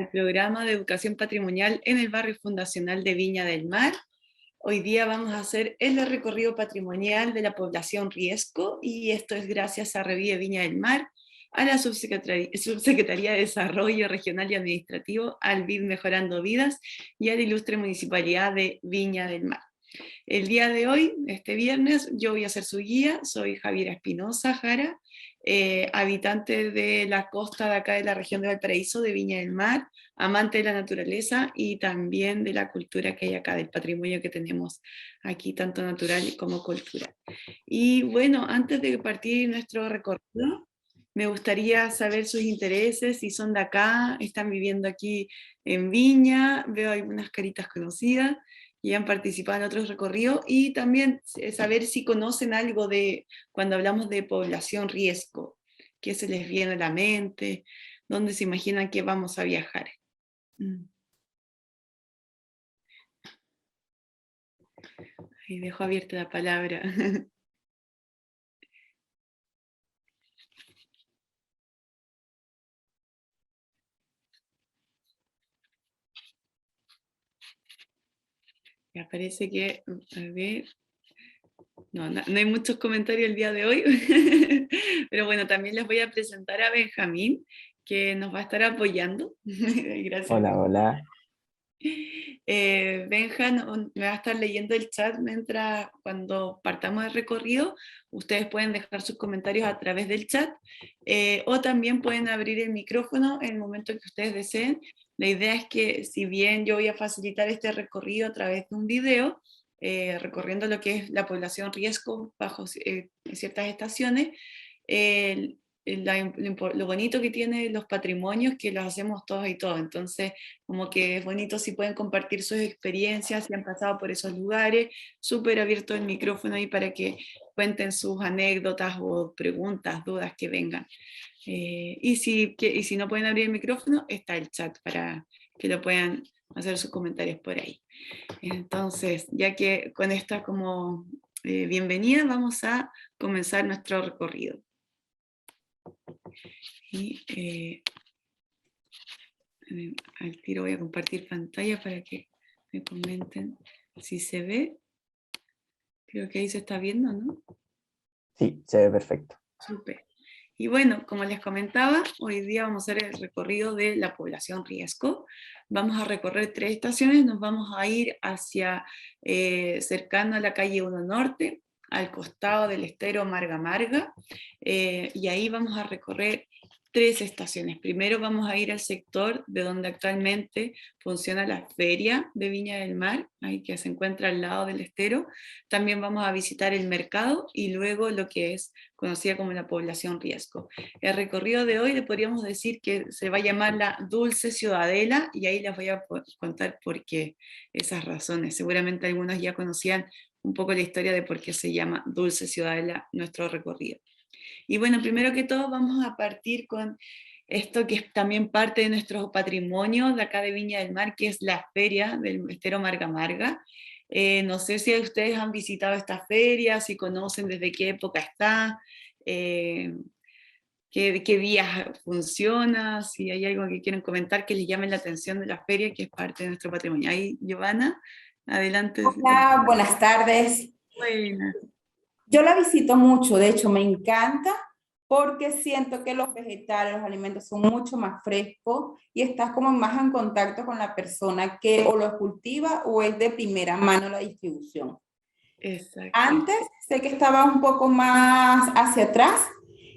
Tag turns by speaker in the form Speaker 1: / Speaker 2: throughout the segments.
Speaker 1: el programa de educación patrimonial en el barrio fundacional de Viña del Mar. Hoy día vamos a hacer el recorrido patrimonial de la población Riesco, y esto es gracias a Revive Viña del Mar, a la Subsecretaría de Desarrollo Regional y Administrativo, al BID Mejorando Vidas y a la ilustre Municipalidad de Viña del Mar. El día de hoy, este viernes, yo voy a ser su guía. Soy Javiera Espinosa Jara, habitante de la costa de acá de la región de Valparaíso, de Viña del Mar, amante de la naturaleza y también de la cultura que hay acá, del patrimonio que tenemos aquí, tanto natural como cultural. Y bueno, antes de partir nuestro recorrido, me gustaría saber sus intereses, si son de acá, están viviendo aquí en Viña, veo algunas caritas conocidas y han participado en otros recorridos, y también saber si conocen algo de cuando hablamos de población riesgo, qué se les viene a la mente, dónde se imaginan que vamos a viajar. Ahí dejo abierta la palabra. Me parece que, a ver, no hay muchos comentarios el día de hoy, pero bueno, también les voy a presentar a Benjamín, que nos va a estar apoyando. Gracias.
Speaker 2: Hola, hola.
Speaker 1: Benja me va a estar leyendo el chat mientras, cuando partamos el recorrido. Ustedes pueden dejar sus comentarios a través del chat, o también pueden abrir el micrófono en el momento que ustedes deseen. La idea es que, si bien yo voy a facilitar este recorrido a través de un video, recorriendo lo que es la población riesgo bajo ciertas estaciones, eh, lo bonito que tiene los patrimonios, que los hacemos todos y todos. Entonces, como que es bonito si pueden compartir sus experiencias, si han pasado por esos lugares. Súper abierto el micrófono ahí para que cuenten sus anécdotas o preguntas, dudas que vengan. Y si no pueden abrir el micrófono, está el chat para que lo puedan hacer sus comentarios por ahí. Entonces, ya que con esta como bienvenida, vamos a comenzar nuestro recorrido. Y al tiro voy a compartir pantalla para que me comenten si se ve. Creo que ahí se está viendo, ¿no?
Speaker 2: Sí, se ve perfecto.
Speaker 1: Súper. Y bueno, como les comentaba, hoy día vamos a hacer el recorrido de la población Riesco. Vamos a recorrer 3 estaciones, nos vamos a ir hacia cercano a la calle 1 Norte, al costado del estero Marga Marga, y ahí vamos a recorrer 3 estaciones. Primero vamos a ir al sector de donde actualmente funciona la feria de Viña del Mar, ahí que se encuentra al lado del estero. También vamos a visitar el mercado y luego lo que es conocida como la población Riesco. El recorrido de hoy le podríamos decir que se va a llamar la Dulce Ciudadela, y ahí les voy a contar por qué, esas razones. Seguramente algunos ya conocían un poco la historia de por qué se llama Dulce Ciudadela nuestro recorrido. Y bueno, primero que todo vamos a partir con esto que es también parte de nuestro patrimonio de acá de Viña del Mar, que es la feria del estero Marga Marga. No sé si ustedes han visitado esta feria, si conocen desde qué época está, eh, qué días funciona, si hay algo que quieren comentar que les llame la atención de la feria, que es parte de nuestro patrimonio. Ahí, Giovanna, adelante.
Speaker 3: Hola, buenas tardes.
Speaker 1: Buenas.
Speaker 3: Yo la visito mucho, de hecho me encanta porque siento que los vegetales, los alimentos son mucho más frescos y estás como más en contacto con la persona que o los cultiva o es de primera mano la distribución.
Speaker 1: Exacto.
Speaker 3: Antes sé que estaba un poco más hacia atrás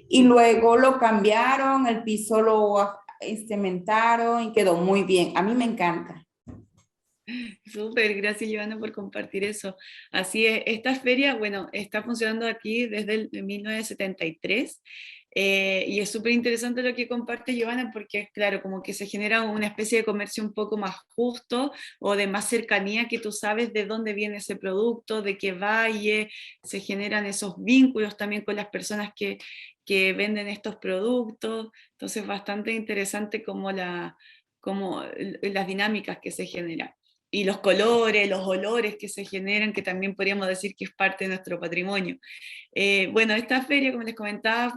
Speaker 3: y luego lo cambiaron, el piso lo cementaron y quedó muy bien. A mí me encanta.
Speaker 1: Súper, gracias Giovanna por compartir eso. Así es, esta feria, bueno, está funcionando aquí desde el 1973, y es súper interesante lo que comparte Giovanna, porque es claro, como que se genera una especie de comercio un poco más justo o de más cercanía, que tú sabes de dónde viene ese producto, de qué valle, se generan esos vínculos también con las personas que venden estos productos. Entonces, bastante interesante como las dinámicas que se generan. y los colores, los olores que se generan, que también podríamos decir que es parte de nuestro patrimonio. Bueno, esta feria, como les comentaba,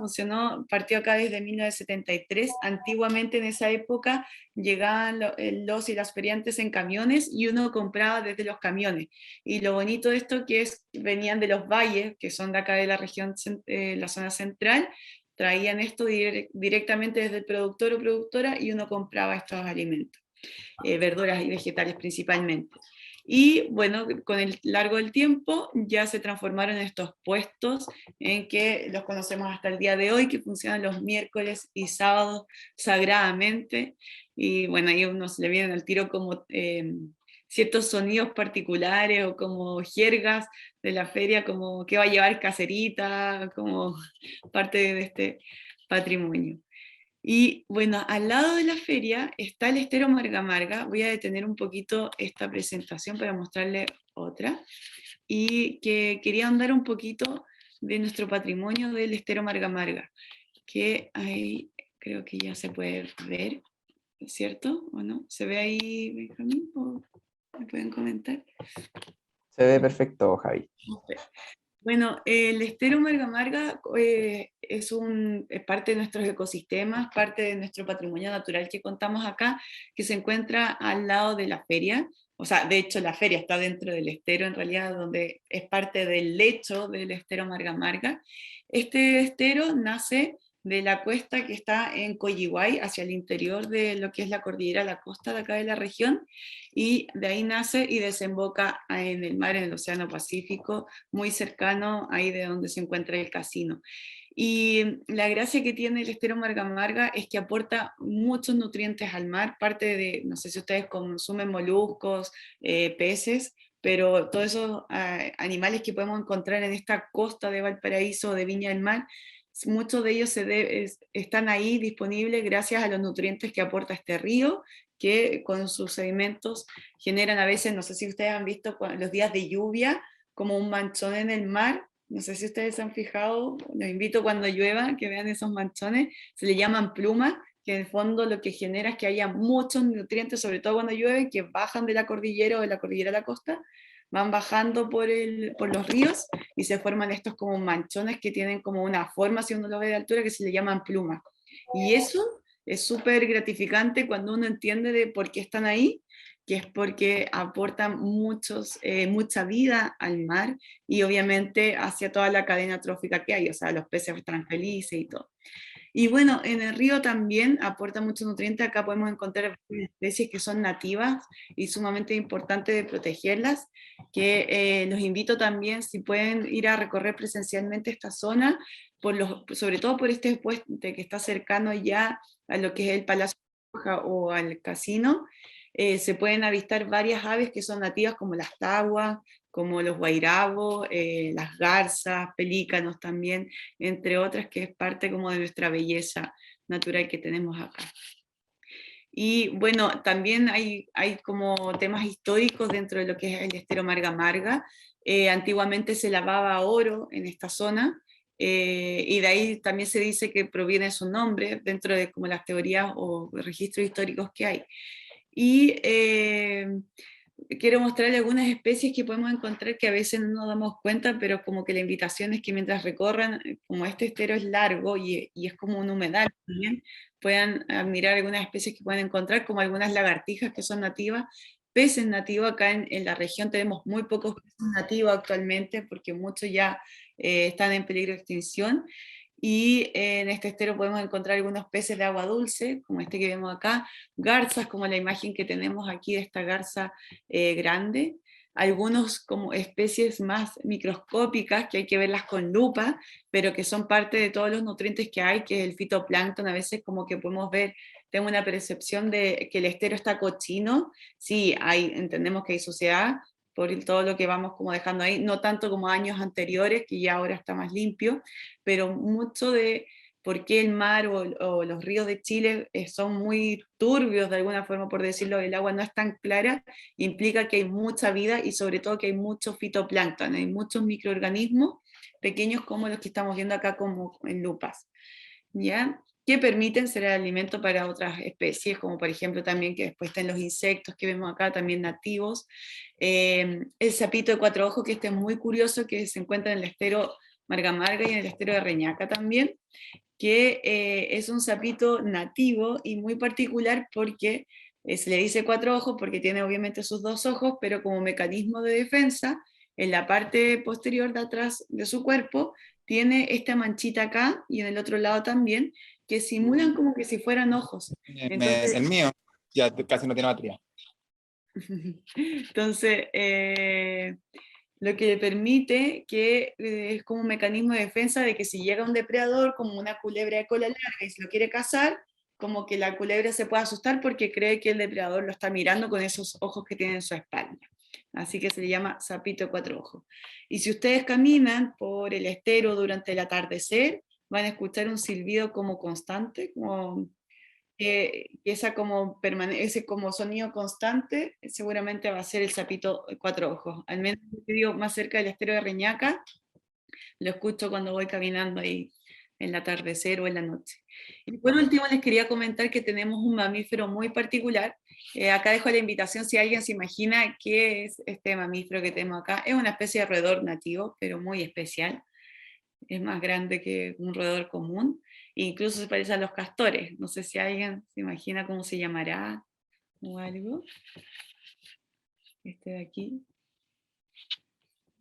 Speaker 1: partió acá desde 1973. Antiguamente en esa época llegaban los y las feriantes en camiones y uno compraba desde los camiones. Y lo bonito de esto que es, venían de los valles, que son de acá de la región, la zona central, traían esto directamente desde el productor o productora y uno compraba estos alimentos, verduras y vegetales principalmente. Y bueno, con el largo del tiempo ya se transformaron en estos puestos en que los conocemos hasta el día de hoy, que funcionan los miércoles y sábados sagradamente. Y bueno, ahí uno se le vienen al tiro como ciertos sonidos particulares o como jergas de la feria, como que va a llevar caserita, como parte de este patrimonio. Y bueno, al lado de la feria está el estero Marga Marga. Voy a detener un poquito esta presentación para mostrarle otra. Y que quería andar un poquito de nuestro patrimonio del estero Marga Marga, que ahí creo que ya se puede ver, ¿cierto? ¿O no? ¿Se ve ahí, Benjamín? ¿O me pueden comentar?
Speaker 2: Se ve perfecto, Javi.
Speaker 1: Bueno, el estero Marga Marga es parte de nuestros ecosistemas, parte de nuestro patrimonio natural que contamos acá, que se encuentra al lado de la feria. O sea, de hecho la feria está dentro del estero, en realidad, donde es parte del lecho del estero Marga Marga. Este estero nace de la cuesta que está en Coyihuay, hacia el interior de lo que es la cordillera, la costa de acá de la región, y de ahí nace y desemboca en el mar, en el Océano Pacífico, muy cercano ahí de donde se encuentra el casino. Y la gracia que tiene el estero Marga Marga es que aporta muchos nutrientes al mar, parte de, no sé si ustedes consumen moluscos, peces, pero todos esos animales que podemos encontrar en esta costa de Valparaíso o de Viña del Mar, muchos de ellos están ahí disponibles gracias a los nutrientes que aporta este río, que con sus sedimentos generan a veces, no sé si ustedes han visto los días de lluvia, como un manchón en el mar. No sé si ustedes se han fijado, los invito cuando llueva que vean esos manchones, se le llaman plumas, que en el fondo lo que genera es que haya muchos nutrientes, sobre todo cuando llueve, que bajan de la cordillera o de la cordillera a la costa, van bajando por los ríos y se forman estos como manchones que tienen como una forma, si uno lo ve de altura, que se le llaman plumas. Y eso es súper gratificante cuando uno entiende de por qué están ahí, que es porque aportan mucha vida al mar y obviamente hacia toda la cadena trófica que hay, o sea, los peces están felices y todo. Y bueno, en el río también aporta muchos nutrientes. Acá podemos encontrar especies que son nativas y sumamente importante de protegerlas, que los invito también, si pueden ir a recorrer presencialmente esta zona, sobre todo por este puente que está cercano ya a lo que es el Palacio o al casino, se pueden avistar varias aves que son nativas como las taguas, como los guairabos, las garzas, pelícanos también, entre otras, que es parte como de nuestra belleza natural que tenemos acá. Y bueno, también hay como temas históricos dentro de lo que es el estero Marga Marga. Antiguamente se lavaba oro en esta zona, y de ahí también se dice que proviene su nombre dentro de como las teorías o registros históricos que hay. Y quiero mostrarle algunas especies que podemos encontrar que a veces no nos damos cuenta, pero como que la invitación es que mientras recorran, como este estero es largo y es como un humedal también, puedan admirar algunas especies que pueden encontrar, como algunas lagartijas que son nativas, peces nativos. Acá en la región tenemos muy pocos peces nativos actualmente, porque muchos ya están en peligro de extinción. Y en este estero podemos encontrar algunos peces de agua dulce, como este que vemos acá, garzas, como la imagen que tenemos aquí de esta garza grande, algunos como especies más microscópicas que hay que verlas con lupa, pero que son parte de todos los nutrientes que hay, que es el fitoplancton. A veces como que podemos ver, tengo una percepción de que el estero está cochino. Sí, entendemos que hay suciedad por todo lo que vamos como dejando ahí, no tanto como años anteriores, que ya ahora está más limpio, pero mucho de por qué el mar o los ríos de Chile son muy turbios de alguna forma, por decirlo, el agua no es tan clara, implica que hay mucha vida y sobre todo que hay mucho fitoplancton, hay muchos microorganismos pequeños como los que estamos viendo acá como en lupas. ¿Ya? que permiten ser el alimento para otras especies, como por ejemplo también que después están los insectos que vemos acá, también nativos. El sapito de cuatro ojos, que este es muy curioso, que se encuentra en el estero Marga Marga y en el estero de Reñaca también, que es un sapito nativo y muy particular porque se le dice cuatro ojos porque tiene obviamente sus dos ojos, pero como mecanismo de defensa, en la parte posterior de atrás de su cuerpo, tiene esta manchita acá y en el otro lado también, que simulan como que si fueran ojos. Entonces,
Speaker 4: El mío ya casi no tiene batería.
Speaker 1: entonces lo que le permite que es como un mecanismo de defensa de que si llega un depredador como una culebra de cola larga y se lo quiere cazar, como que la culebra se puede asustar porque cree que el depredador lo está mirando con esos ojos que tiene en su espalda. Así que se le llama sapito de cuatro ojos. Y si ustedes caminan por el estero durante el atardecer, van a escuchar un silbido como constante, como esa como ese como sonido constante, seguramente va a ser el sapito de cuatro ojos. Al menos yo vivo más cerca del estero de Reñaca, lo escucho cuando voy caminando ahí en el atardecer o en la noche. Y por último les quería comentar que tenemos un mamífero muy particular. Acá dejo la invitación si alguien se imagina qué es este mamífero que tenemos acá. Es una especie de roedor nativo, pero muy especial. Es más grande que un roedor común, e incluso se parece a los castores. No sé si alguien se imagina cómo se llamará o algo. Este de aquí.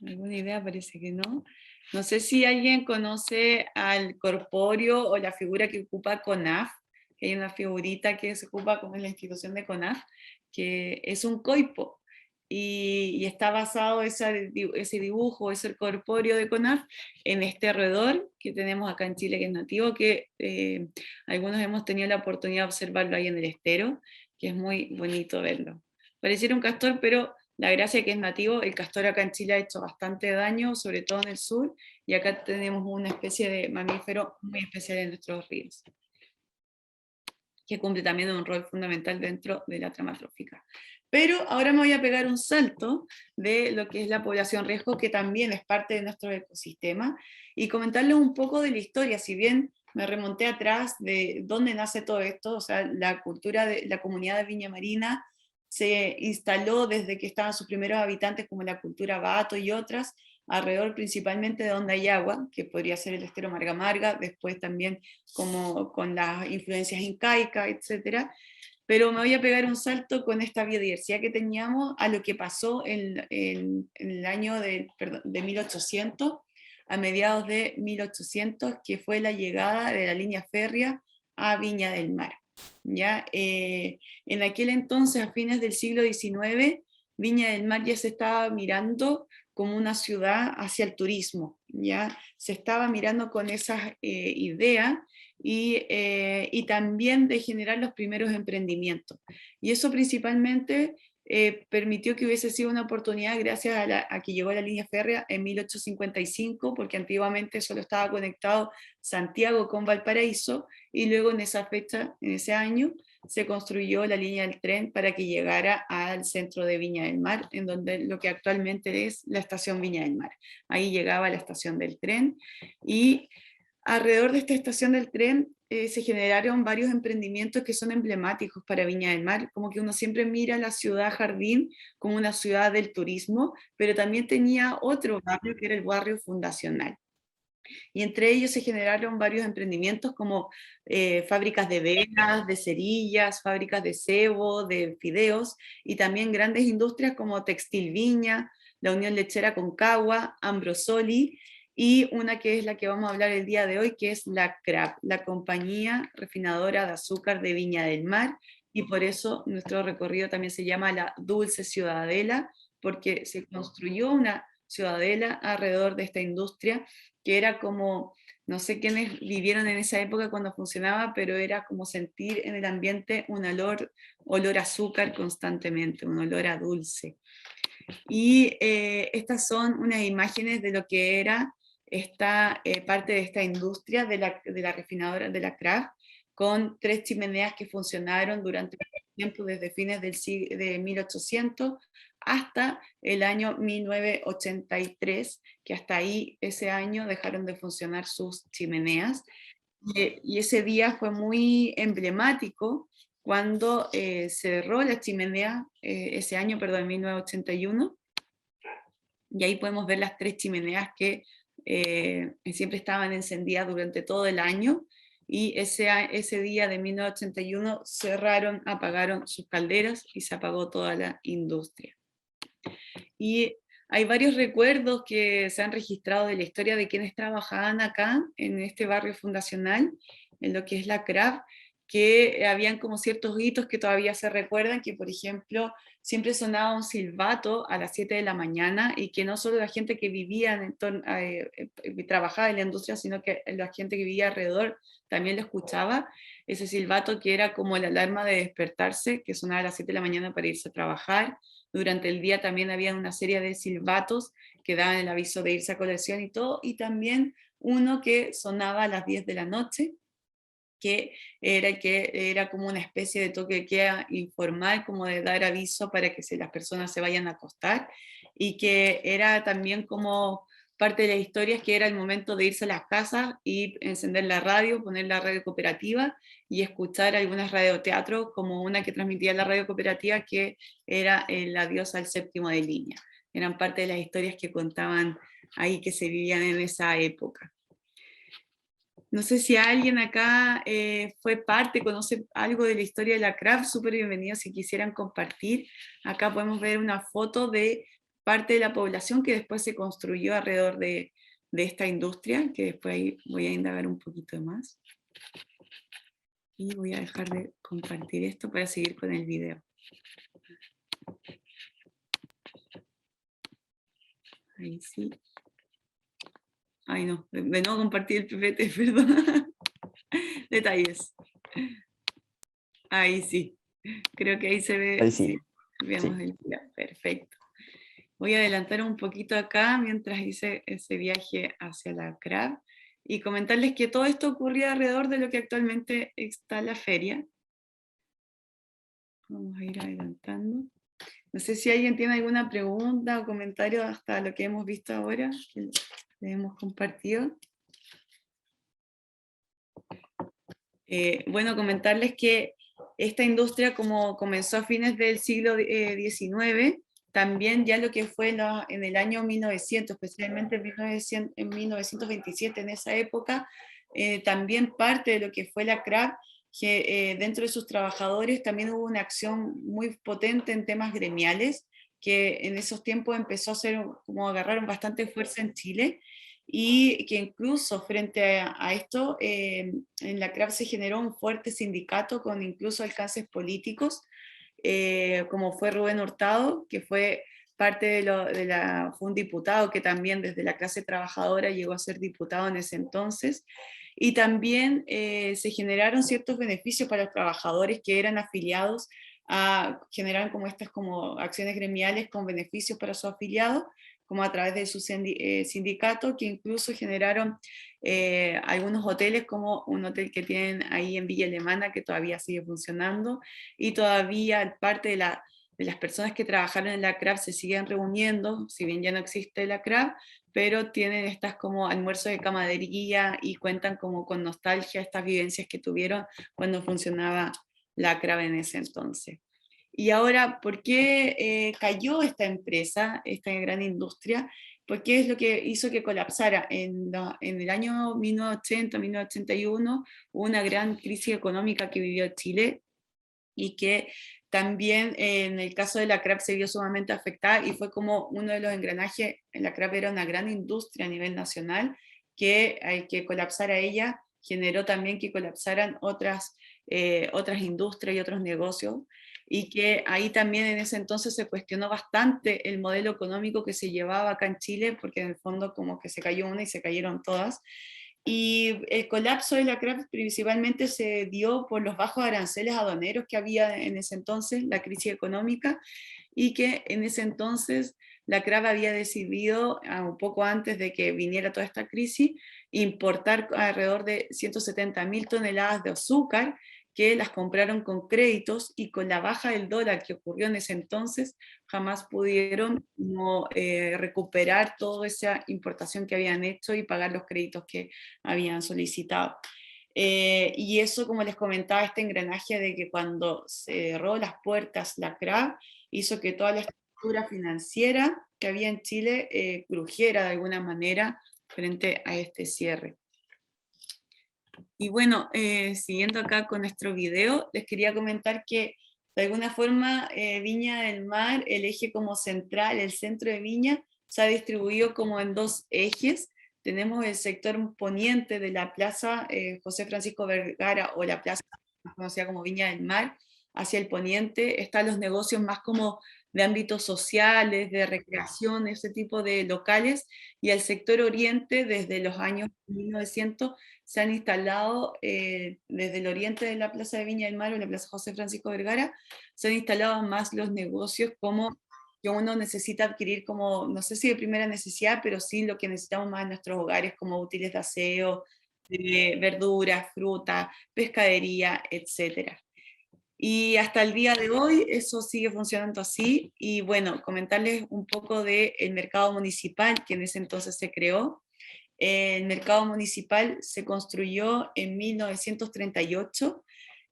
Speaker 1: ¿Alguna idea? Parece que no. No sé si alguien conoce al corpóreo o la figura que ocupa CONAF, que hay una figurita que se ocupa como en la institución de CONAF, que es un coipo. Y está basado ese dibujo, ese corpóreo de CONAF, en este roedor que tenemos acá en Chile, que es nativo, que algunos hemos tenido la oportunidad de observarlo ahí en el estero, que es muy bonito verlo. Pareciera un castor, pero la gracia que es nativo, el castor acá en Chile ha hecho bastante daño, sobre todo en el sur, y acá tenemos una especie de mamífero muy especial en nuestros ríos, que cumple también un rol fundamental dentro de la trama trófica. Pero ahora me voy a pegar un salto de lo que es la población riesgo, que también es parte de nuestro ecosistema, y comentarles un poco de la historia, si bien me remonté atrás de dónde nace todo esto, o sea, la cultura de la comunidad de Viña Marina se instaló desde que estaban sus primeros habitantes, como la cultura Bato y otras, alrededor principalmente de donde hay agua, que podría ser el estero Marga Marga, después también como con las influencias incaicas, etc. Pero me voy a pegar un salto con esta biodiversidad que teníamos a lo que pasó en el año de 1800, a mediados de 1800, que fue la llegada de la línea férrea a Viña del Mar. ¿Ya? En aquel entonces, a fines del siglo XIX, Viña del Mar ya se estaba mirando como una ciudad hacia el turismo, ¿ya? Se estaba mirando con esas ideas y también de generar los primeros emprendimientos. Y eso principalmente permitió que hubiese sido una oportunidad gracias a que llegó la línea férrea en 1855, porque antiguamente solo estaba conectado Santiago con Valparaíso, y luego en esa fecha, en ese año, se construyó la línea del tren para que llegara al centro de Viña del Mar, en donde lo que actualmente es la estación Viña del Mar. Ahí llegaba la estación del tren, y alrededor de esta estación del tren se generaron varios emprendimientos que son emblemáticos para Viña del Mar, como que uno siempre mira la ciudad jardín como una ciudad del turismo, pero también tenía otro barrio que era el barrio fundacional. Y entre ellos se generaron varios emprendimientos como fábricas de velas, de cerillas, fábricas de cebo, de fideos, y también grandes industrias como Textil Viña, la Unión Lechera Concagua, Ambrosoli, y una que es la que vamos a hablar el día de hoy, que es la CRAP, la Compañía Refinadora de Azúcar de Viña del Mar, y por eso nuestro recorrido también se llama la Dulce Ciudadela, porque se construyó una ciudadela alrededor de esta industria, que era como, no sé quiénes vivieron en esa época cuando funcionaba, pero era como sentir en el ambiente un olor a azúcar constantemente, un olor a dulce. Y estas son unas imágenes de lo que era esta parte de esta industria de la refinadora de la Kraft, con 3 chimeneas que funcionaron durante el tiempo desde fines de 1800 hasta el año 1983, que hasta ahí, ese año, dejaron de funcionar sus chimeneas. Y ese día fue muy emblemático cuando cerró la chimenea, ese año, perdón, en 1981, y ahí podemos ver las 3 chimeneas que siempre estaban encendidas durante todo el año, y ese día de 1981 cerraron, apagaron sus calderas y se apagó toda la industria. Y hay varios recuerdos que se han registrado de la historia de quienes trabajaban acá, en este barrio fundacional, en lo que es la CRAF, que habían como ciertos hitos que todavía se recuerdan, que por ejemplo siempre sonaba un silbato a las 7 de la mañana, y que no solo la gente que vivía trabajaba en la industria, sino que la gente que vivía alrededor también lo escuchaba, ese silbato que era como la alarma de despertarse, que sonaba a las 7 de la mañana para irse a trabajar. Durante el día también había una serie de silbatos que daban el aviso de irse a colección y todo, y también uno que sonaba a las 10 de la noche, que era como una especie de toque de queda informal, como de dar aviso para que las personas se vayan a acostar, y que era también como parte de las historias, que era el momento de irse a las casas y encender la radio, poner la radio cooperativa y escuchar algunas radioteatros, como una que transmitía la radio cooperativa, que era el adiós al séptimo de línea. Eran parte de las historias que contaban ahí, que se vivían en esa época. No sé si alguien acá fue parte, conoce algo de la historia de la CRAF, súper bienvenido si quisieran compartir. Acá podemos ver una foto de parte de la población que después se construyó alrededor de esta industria, que después ahí voy a indagar un poquito más. Y voy a dejar de compartir esto para seguir con el video. Ahí sí. Ay no, de nuevo compartir el PPT, perdón. Detalles. Ahí sí. Creo que ahí se ve.
Speaker 2: Ahí sí.
Speaker 1: Sí, vemos
Speaker 2: Sí.
Speaker 1: el video. Perfecto. Voy a adelantar un poquito acá mientras hice ese viaje hacia la CRAF y comentarles que todo esto ocurría alrededor de lo que actualmente está la feria. Vamos a ir adelantando. No sé si alguien tiene alguna pregunta o comentario hasta lo que hemos visto ahora, que les hemos compartido. Bueno, comentarles que esta industria, como comenzó a fines del siglo XIX, también ya lo que fue en el año 1900, especialmente en 1927, en esa época, también parte de lo que fue la CRAF, que dentro de sus trabajadores también hubo una acción muy potente en temas gremiales, que en esos tiempos empezó a ser, como agarraron bastante fuerza en Chile, y que incluso frente a esto, en la CRAF se generó un fuerte sindicato con incluso alcances políticos, como fue Rubén Hurtado, que fue parte fue un diputado que también desde la clase trabajadora llegó a ser diputado en ese entonces, y también se generaron ciertos beneficios para los trabajadores que eran afiliados generaron como estas como acciones gremiales con beneficios para sus afiliados, como a través de su sindicato, que incluso generaron algunos hoteles, como un hotel que tienen ahí en Villa Alemana, que todavía sigue funcionando, y todavía parte de las personas que trabajaron en la CRAF se siguen reuniendo, si bien ya no existe la CRAF, pero tienen estas como almuerzos de camaradería y cuentan como con nostalgia estas vivencias que tuvieron cuando funcionaba la CRAF en ese entonces. Y ahora, ¿por qué cayó esta empresa, esta gran industria? ¿Por qué es lo que hizo que colapsara? En el año 1980, 1981, hubo una gran crisis económica que vivió Chile, y que también en el caso de la CRAF se vio sumamente afectada, y fue como uno de los engranajes. La CRAF era una gran industria a nivel nacional, que al que colapsara ella, generó también que colapsaran otras industrias y otros negocios, y que ahí también en ese entonces se cuestionó bastante el modelo económico que se llevaba acá en Chile, porque en el fondo como que se cayó una y se cayeron todas. Y el colapso de la CRAF principalmente se dio por los bajos aranceles aduaneros que había en ese entonces, la crisis económica, y que en ese entonces la CRAF había decidido, un poco antes de que viniera toda esta crisis, importar alrededor de 170.000 toneladas de azúcar, que las compraron con créditos, y con la baja del dólar que ocurrió en ese entonces, jamás pudieron recuperar toda esa importación que habían hecho y pagar los créditos que habían solicitado. Y eso, como les comentaba, este engranaje de que cuando cerró las puertas la CRAB, hizo que toda la estructura financiera que había en Chile crujiera de alguna manera frente a este cierre. Y bueno, siguiendo acá con nuestro video, les quería comentar que de alguna forma Viña del Mar, el eje como central, el centro de Viña, se ha distribuido como en dos ejes. Tenemos el sector poniente de la plaza José Francisco Vergara, o la plaza más conocida como Viña del Mar. Hacia el poniente están los negocios más como de ámbitos sociales, de recreación, ese tipo de locales, y el sector oriente, desde los años 1900, se han instalado desde el oriente de la Plaza de Viña del Mar o la Plaza José Francisco Vergara, se han instalado más los negocios como que uno necesita adquirir como, no sé si de primera necesidad, pero sí lo que necesitamos más en nuestros hogares, como útiles de aseo, verduras, fruta, pescadería, etcétera. Y hasta el día de hoy eso sigue funcionando así. Y bueno, comentarles un poco del mercado municipal que en ese entonces se creó. El mercado municipal se construyó en 1938,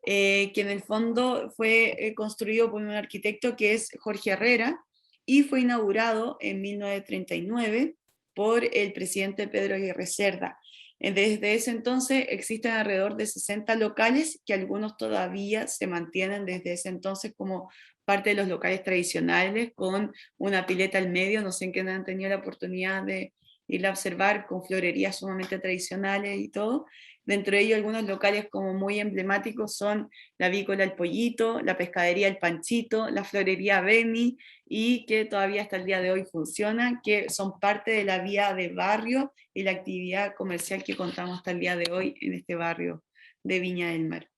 Speaker 1: que en el fondo fue construido por un arquitecto que es Jorge Herrera, y fue inaugurado en 1939 por el presidente Pedro Aguirre Cerda. Desde ese entonces existen alrededor de 60 locales, que algunos todavía se mantienen desde ese entonces como parte de los locales tradicionales, con una pileta al medio. No sé en qué han tenido la oportunidad de ir a observar, con florerías sumamente tradicionales y todo. Dentro de ellos algunos locales como muy emblemáticos son la Avícola El Pollito, la Pescadería El Panchito, la Florería Beni, y que todavía hasta el día de hoy funcionan, que son parte de la vía de barrio y la actividad comercial que contamos hasta el día de hoy en este barrio de Viña del Mar.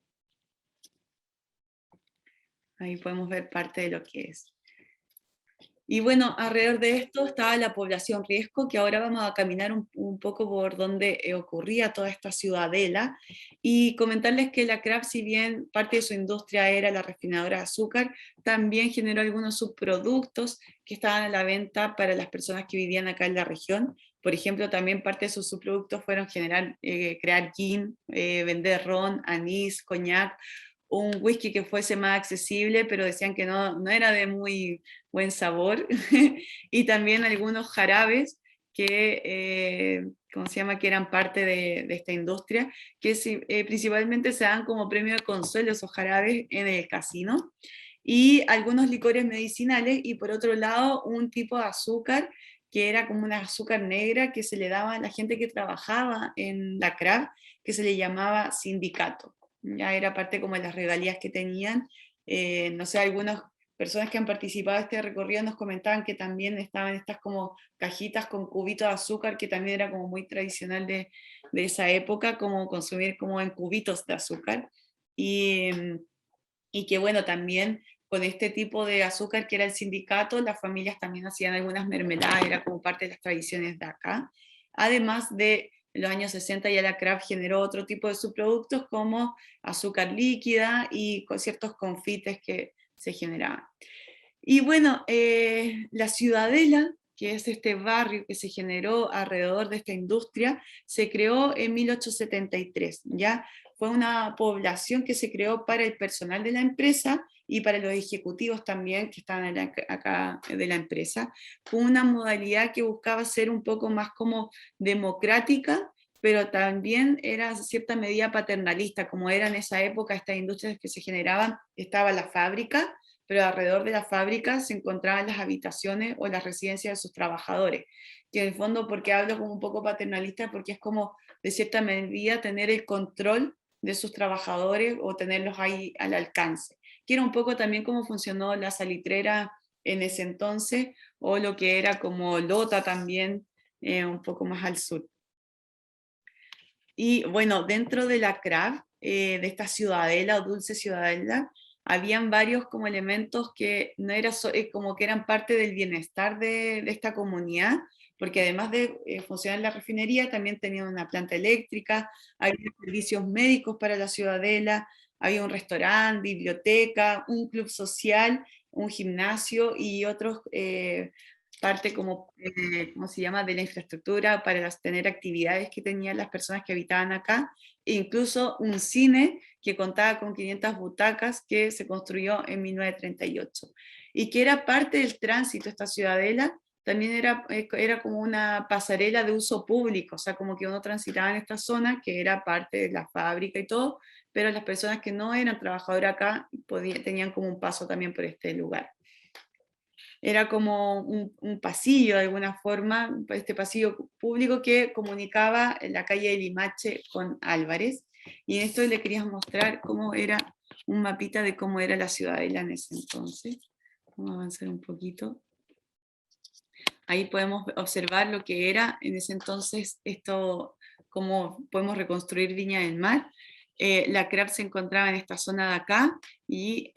Speaker 1: Ahí podemos ver parte de lo que es. Y bueno, alrededor de esto estaba la población Riesco, que ahora vamos a caminar un poco por donde ocurría toda esta ciudadela, y comentarles que la CRAB, si bien parte de su industria era la refinadora de azúcar, también generó algunos subproductos que estaban a la venta para las personas que vivían acá en la región. Por ejemplo, también parte de sus subproductos fueron crear gin, vender ron, anís, coñac, un whisky que fuese más accesible, pero decían que no era de muy buen sabor, y también algunos jarabes que, ¿cómo se llama?, que eran parte de esta industria, que principalmente se dan como premio de consuelo esos jarabes en el casino, y algunos licores medicinales, y por otro lado un tipo de azúcar que era como una azúcar negra que se le daba a la gente que trabajaba en la CRAB, que se le llamaba sindicato. Ya era parte como de las regalías que tenían. No sé, algunas personas que han participado de este recorrido nos comentaban que también estaban estas como cajitas con cubitos de azúcar, que también era como muy tradicional de esa época, como consumir como en cubitos de azúcar. Y que bueno, también con este tipo de azúcar que era el sindicato, las familias también hacían algunas mermeladas, era como parte de las tradiciones de acá. Además de en los años 60 ya la CRAB generó otro tipo de subproductos como azúcar líquida y con ciertos confites que se generaban. Y bueno, la Ciudadela, que es este barrio que se generó alrededor de esta industria, se creó en 1873, ¿ya? Fue una población que se creó para el personal de la empresa y para los ejecutivos también que estaban acá de la empresa. Fue una modalidad que buscaba ser un poco más como democrática, pero también era en cierta medida paternalista, como era en esa época estas industrias que se generaban, estaba la fábrica, pero alrededor de la fábrica se encontraban las habitaciones o las residencias de sus trabajadores. Que en el fondo, porque hablo como un poco paternalista, porque es como de cierta medida tener el control de sus trabajadores o tenerlos ahí al alcance. Que era un poco también cómo funcionó la salitrera en ese entonces, o lo que era como Lota también, un poco más al sur. Y bueno, dentro de la CRAB, de esta ciudadela o dulce ciudadela, habían varios como elementos que no era como que eran parte del bienestar de esta comunidad, porque además de funcionar la refinería, también tenían una planta eléctrica, había servicios médicos para la ciudadela, había un restaurante, biblioteca, un club social, un gimnasio y otros parte como, ¿cómo se llama?, de la infraestructura para tener actividades que tenían las personas que habitaban acá, e incluso un cine que contaba con 500 butacas que se construyó en 1938, y que era parte del tránsito. Esta ciudadela también era como una pasarela de uso público, o sea, como que uno transitaba en esta zona, que era parte de la fábrica y todo, pero las personas que no eran trabajadoras acá tenían como un paso también por este lugar. Era como un pasillo de alguna forma, este pasillo público que comunicaba la calle de Limache con Álvarez, y en esto le quería mostrar cómo era un mapita de cómo era la ciudadela en ese entonces. Vamos a avanzar un poquito. Ahí podemos observar lo que era en ese entonces esto, cómo podemos reconstruir Viña del Mar. La CRAP se encontraba en esta zona de acá, y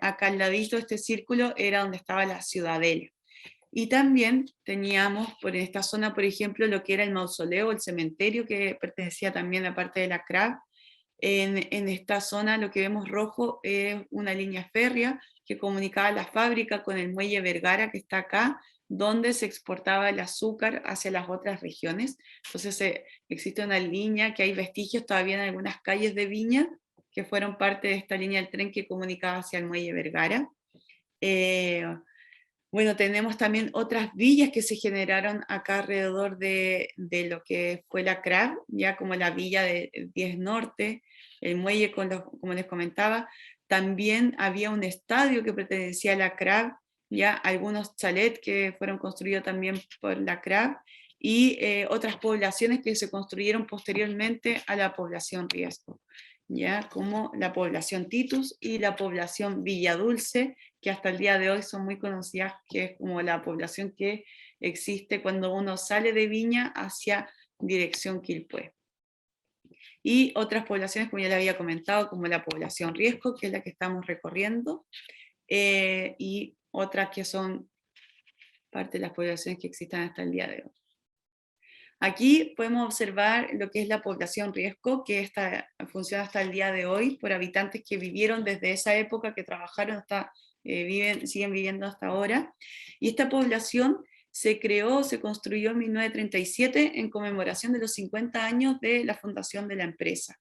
Speaker 1: acá al ladito este círculo era donde estaba la ciudadela. Y también teníamos por esta zona, por ejemplo, lo que era el mausoleo, el cementerio, que pertenecía también a parte de la CRAP. En esta zona lo que vemos rojo es una línea férrea que comunicaba la fábrica con el muelle Vergara, que está acá, donde se exportaba el azúcar hacia las otras regiones. Entonces existe una línea que hay vestigios todavía en algunas calles de Viña, que fueron parte de esta línea del tren que comunicaba hacia el muelle Vergara. Bueno, tenemos también otras villas que se generaron acá alrededor de lo que fue la CRAB, ya como la villa de 10 Norte, el muelle, como les comentaba. También había un estadio que pertenecía a la CRAB, ya algunos chalets que fueron construidos también por la CRAB, y otras poblaciones que se construyeron posteriormente a la población Riesco, ya como la población Titus y la población Villa Dulce, que hasta el día de hoy son muy conocidas, que es como la población que existe cuando uno sale de Viña hacia dirección Quilpué. Y otras poblaciones, como ya le había comentado, como la población Riesco, que es la que estamos recorriendo, y otras que son parte de las poblaciones que existen hasta el día de hoy. Aquí podemos observar lo que es la población Riesco, que funciona hasta el día de hoy, por habitantes que vivieron desde esa época, que trabajaron hasta siguen viviendo hasta ahora. Y esta población se construyó en 1937 en conmemoración de los 50 años de la fundación de la empresa.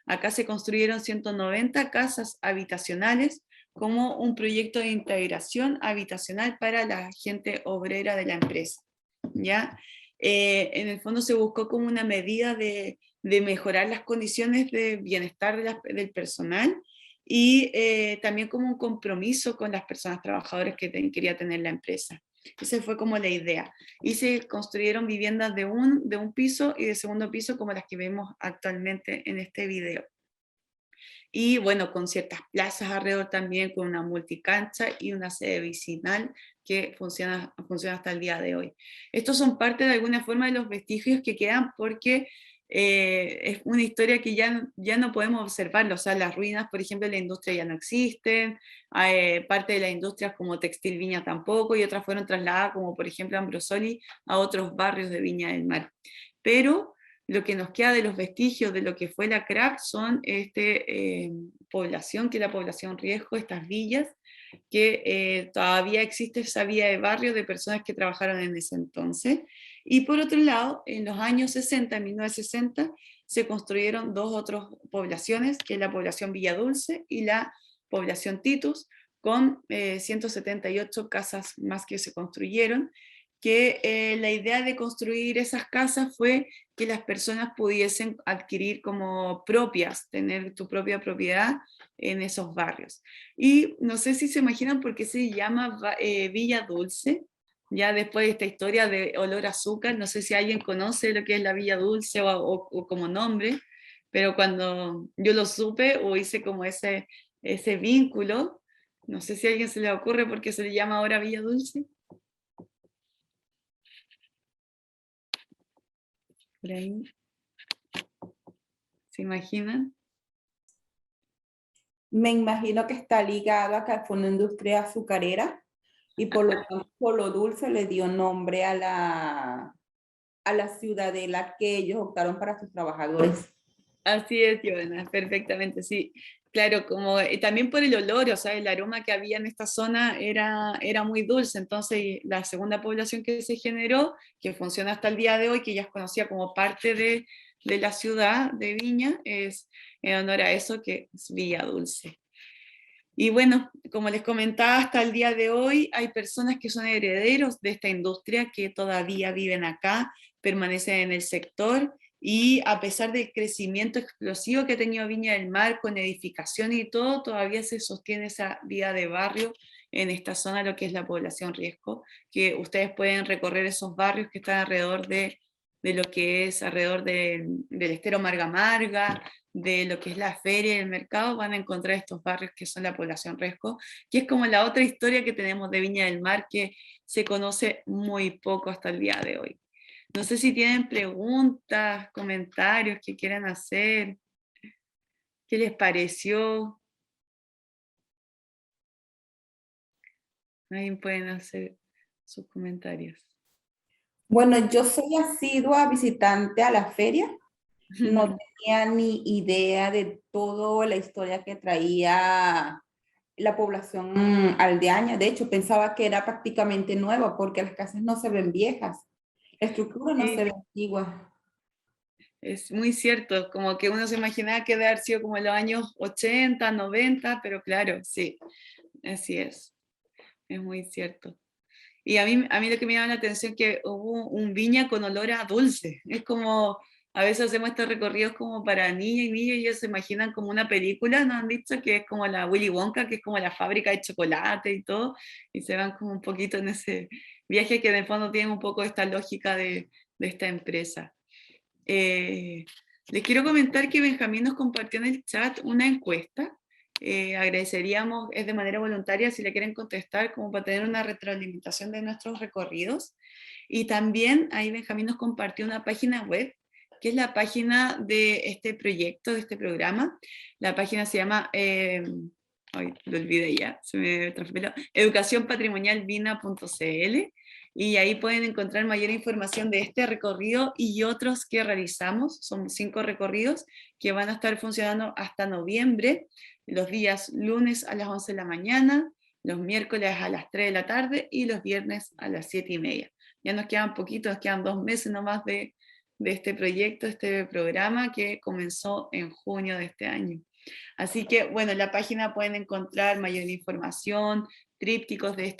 Speaker 1: Acá se construyeron 190 casas habitacionales como un proyecto de integración habitacional para la gente obrera de la empresa, ¿ya? En el fondo se buscó como una medida de mejorar las condiciones de bienestar del personal, y también como un compromiso con las personas trabajadoras que quería tener la empresa. Esa fue como la idea. Y se construyeron viviendas de un piso y de segundo piso, como las que vemos actualmente en este video. Y bueno, con ciertas plazas alrededor también, con una multicancha y una sede vecinal que funciona hasta el día de hoy. Estos son parte de alguna forma de los vestigios que quedan, porque es una historia que ya no podemos observarlo. O sea, las ruinas, por ejemplo, de la industria ya no existen, parte de las industrias como Textil Viña tampoco, y otras fueron trasladadas, como por ejemplo Ambrosoli, a otros barrios de Viña del Mar. Pero lo que nos queda de los vestigios de lo que fue la CRAP son población, que es la población Riesco, estas villas, que todavía existe esa vía de barrio de personas que trabajaron en ese entonces. Y por otro lado, en los años 60, en 1960, se construyeron dos otras poblaciones, que es la población Villa Dulce y la población Titus, con 178 casas más que se construyeron, que la idea de construir esas casas fue que las personas pudiesen adquirir como propias, tener tu propia propiedad en esos barrios. Y no sé si se imaginan por qué se llama Villa Dulce, ya después de esta historia de olor a azúcar. No sé si alguien conoce lo que es la Villa Dulce o como nombre, pero cuando yo lo supe o hice como ese vínculo, no sé si a alguien se le ocurre por qué se le llama ahora Villa Dulce. Por ahí. ¿Se imaginan?
Speaker 3: Me imagino que está ligado a que fue una industria azucarera y por lo tanto, por lo dulce le dio nombre a la ciudadela que ellos optaron para sus trabajadores.
Speaker 1: Así es, Joana, perfectamente, sí. Claro, como también por el olor, o sea, el aroma que había en esta zona era muy dulce, entonces la segunda población que se generó, que funciona hasta el día de hoy, que ya es conocida como parte de la ciudad de Viña, es en honor a eso que es Villa Dulce. Y bueno, como les comentaba, hasta el día de hoy hay personas que son herederos de esta industria que todavía viven acá, permanecen en el sector y a pesar del crecimiento explosivo que ha tenido Viña del Mar con edificación y todo, todavía se sostiene esa vida de barrio en esta zona, lo que es la población Riesco, que ustedes pueden recorrer esos barrios que están alrededor de lo que es alrededor del estero Marga Marga, de lo que es la feria y el mercado, van a encontrar estos barrios que son la población Riesco, que es como la otra historia que tenemos de Viña del Mar, que se conoce muy poco hasta el día de hoy. No sé si tienen preguntas, comentarios que quieran hacer, qué les pareció. Ahí pueden hacer sus comentarios.
Speaker 3: Bueno, yo soy asidua visitante a la feria. No tenía ni idea de toda la historia que traía la población aldeaña. De hecho, pensaba que era prácticamente nueva porque las casas no se ven viejas. La estructura no se
Speaker 1: Sí,
Speaker 3: ve antigua.
Speaker 1: es muy cierto, como que uno se imaginaba que debe haber sido como en los años 80, 90, pero claro, sí, así es muy cierto. Y a mí lo que me llama la atención es que hubo un viña con olor a dulce. Es como, a veces hacemos estos recorridos como para niñas y niños y ellos se imaginan como una película, ¿no han dicho? Que es como la Willy Wonka, que es como la fábrica de chocolate y todo, y se van como un poquito en ese viaje que en el fondo tiene un poco esta lógica de esta empresa. Eh, Les quiero comentar que Benjamín nos compartió en el chat una encuesta. Agradeceríamos, es de manera voluntaria, si le quieren contestar, como para tener una retroalimentación de nuestros recorridos. Y también ahí Benjamín nos compartió una página web, que es la página de este proyecto, de este programa. La página se llama, ay, lo olvidé ya, se me transfirió, educacionpatrimonialvina.cl, y ahí pueden encontrar mayor información de este recorrido y otros que realizamos. Son 5 recorridos que van a estar funcionando hasta noviembre, los días lunes a las 11 de la mañana, los miércoles a las 3 de la tarde y los viernes a las 7:30. Ya nos quedan poquitos, nos quedan 2 meses nomás de este proyecto, este programa que comenzó en junio de este año. Así que, bueno, en la página pueden encontrar mayor información, trípticos de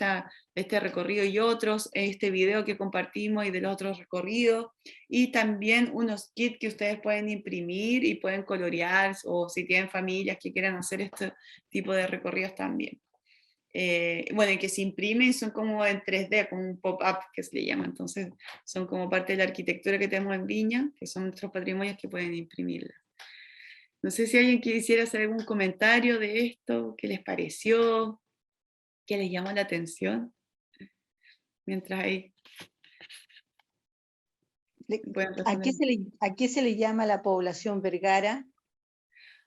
Speaker 1: este recorrido y otros, este video que compartimos y de los otros recorridos, y también unos kits que ustedes pueden imprimir y pueden colorear, o si tienen familias que quieran hacer este tipo de recorridos también. Bueno, y que se imprimen, son como en 3D, como un pop-up que se le llama, entonces son como parte de la arquitectura que tenemos en Viña, que son nuestros patrimonios que pueden imprimirla. No sé si alguien quisiera hacer algún comentario de esto, qué les pareció, qué les llamó la atención, mientras ahí pueden responder.
Speaker 5: ¿A qué se le llama la población Vergara?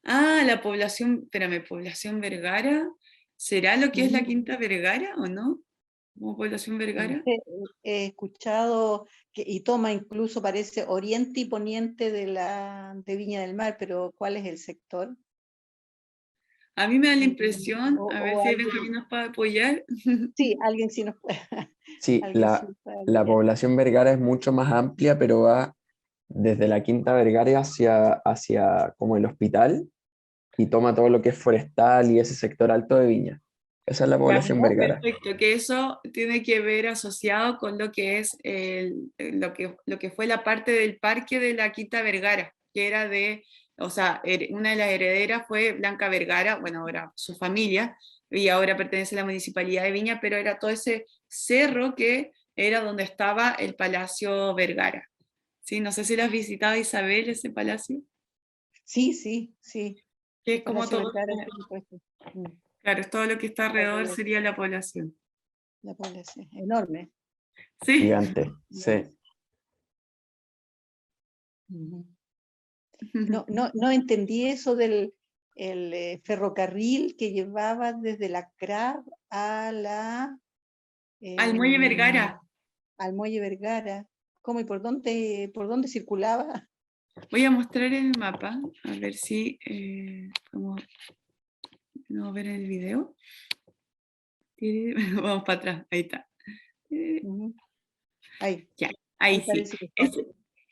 Speaker 1: Ah, la población, espérame, población Vergara, ¿será lo que es la Quinta Vergara o no? ¿Como población Vergara?
Speaker 5: He escuchado que, y toma incluso, parece, oriente y poniente de Viña del Mar, pero ¿cuál es el sector?
Speaker 1: A mí me da la impresión,
Speaker 5: O,
Speaker 1: a ver
Speaker 5: o
Speaker 1: si
Speaker 5: alguien,
Speaker 1: Benjamín nos puede apoyar.
Speaker 5: sí, alguien sí nos puede,
Speaker 2: Sí,
Speaker 5: alguien sí nos puede
Speaker 2: la
Speaker 5: ayudar.
Speaker 2: población Vergara es mucho más amplia, pero va desde la Quinta Vergara hacia como el hospital y toma todo lo que es forestal y ese sector alto de Viña. Esa es la
Speaker 1: Ya,
Speaker 2: población Vergara.
Speaker 1: perfecto, que eso tiene que ver asociado con lo que es lo que fue la parte del parque de la Quinta Vergara, que era o sea, una de las herederas fue Blanca Vergara, bueno, ahora su familia, y ahora pertenece a la Municipalidad de Viña, pero era todo ese cerro que era donde estaba el Palacio Vergara. ¿Sí? No sé si lo has visitado, Isabel, ese palacio,
Speaker 5: Sí, sí, sí,
Speaker 1: que es como
Speaker 5: Palacio
Speaker 1: todo,
Speaker 5: Vergara, por supuesto.
Speaker 1: claro, todo lo que está alrededor sería la población.
Speaker 5: La población, enorme.
Speaker 1: Sí.
Speaker 2: Gigante, sí.
Speaker 5: Ujú. No entendí eso del ferrocarril que llevaba desde la CRAB a
Speaker 1: Al Muelle Vergara.
Speaker 5: al Muelle Vergara. ¿Cómo y por dónde circulaba?
Speaker 1: Voy a mostrar el mapa, a ver si... Vamos a ver en el video. Vamos para atrás, ahí está.
Speaker 5: Ujú. Ahí.
Speaker 1: Ya, ahí sí.
Speaker 5: parece que está.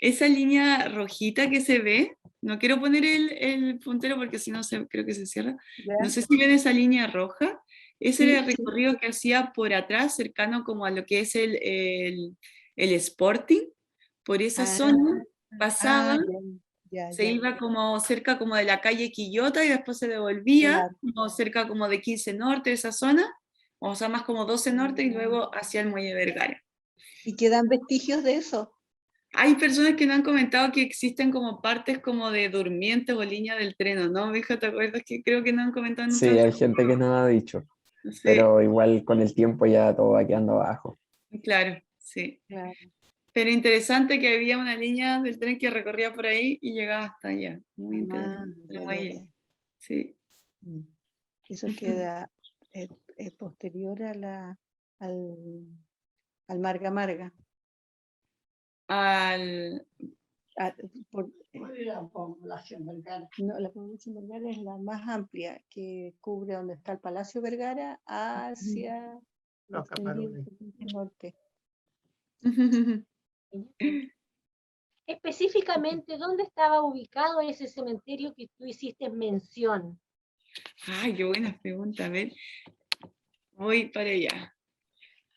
Speaker 1: Esa línea rojita que se ve, no quiero poner el puntero porque si no creo que se cierra.
Speaker 5: ¿Ya?
Speaker 1: No sé si ven esa línea roja. Ese
Speaker 5: Sí,
Speaker 1: era el
Speaker 5: sí.
Speaker 1: recorrido que hacía por atrás, cercano como a lo que es el Sporting. Por esa
Speaker 5: Ah,
Speaker 1: zona pasaba,
Speaker 5: ya,
Speaker 1: se
Speaker 5: ya.
Speaker 1: iba como cerca como de la calle Quillota y después se devolvía,
Speaker 5: Claro.
Speaker 1: como cerca como de 15 Norte, esa zona, o sea, más como 12 Norte y luego hacia el Muelle Vergara.
Speaker 5: ¿Y quedan vestigios de eso?
Speaker 1: Hay personas que nos han comentado que existen como partes como de durmientes o línea del tren, ¿no? Hija, ¿te acuerdas que creo que nos han comentado en
Speaker 2: Sí,
Speaker 1: otros?
Speaker 2: hay gente que nos ha dicho,
Speaker 1: Sí,
Speaker 2: pero igual con el tiempo ya todo va quedando abajo.
Speaker 1: claro, sí.
Speaker 5: Claro.
Speaker 1: Pero interesante que había una línea del tren que recorría por ahí y llegaba hasta allá. Muy
Speaker 5: Ah,
Speaker 1: interesante.
Speaker 5: ya,
Speaker 1: El
Speaker 5: ya,
Speaker 1: muelle.
Speaker 5: ya.
Speaker 1: Sí.
Speaker 5: Mm. Eso queda posterior al Marga Marga.
Speaker 1: Al,
Speaker 5: Ah, la población Vergara. No, la población Vergara es la más amplia, que cubre donde está el Palacio Vergara hacia el norte.
Speaker 6: Específicamente, ¿dónde estaba ubicado ese cementerio que tú hiciste mención?
Speaker 1: Ay, qué buena pregunta. A ver, voy para allá.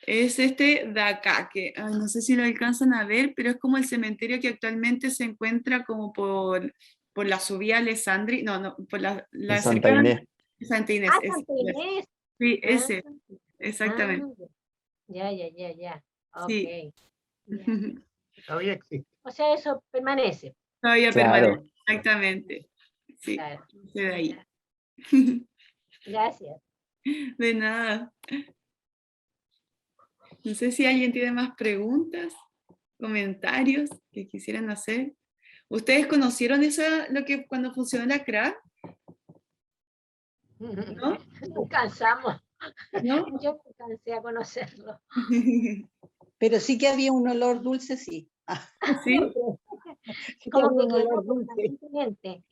Speaker 1: Es este de acá, que ay, no sé si lo alcanzan a ver, pero es como el cementerio que actualmente se encuentra como por la subida Alessandri, no, por
Speaker 2: En
Speaker 1: la
Speaker 2: Santa
Speaker 1: cercana
Speaker 2: Inés.
Speaker 1: Santa Inés.
Speaker 6: Ah, Santa Inés.
Speaker 1: Sí,
Speaker 6: Ah,
Speaker 1: ese, exactamente.
Speaker 6: ya.
Speaker 1: Sí.
Speaker 6: Ok. Ya.
Speaker 4: Todavía existe.
Speaker 6: O sea, eso permanece.
Speaker 1: Todavía
Speaker 2: Claro.
Speaker 1: permanece, exactamente. Sí,
Speaker 6: Claro.
Speaker 1: ese de ahí.
Speaker 6: Gracias.
Speaker 1: De nada. No sé si alguien tiene más preguntas, comentarios que quisieran hacer. ¿Ustedes conocieron lo que cuando funcionó la CRAP? ¿No?
Speaker 6: Nos cansamos.
Speaker 1: ¿No?
Speaker 6: Yo me cansé a conocerlo.
Speaker 5: Pero sí que había un olor dulce, sí.
Speaker 1: ¿Sí?
Speaker 5: Sí que
Speaker 6: Como
Speaker 5: había
Speaker 6: que
Speaker 5: un olor
Speaker 6: quedó
Speaker 5: dulce.
Speaker 6: permanentemente.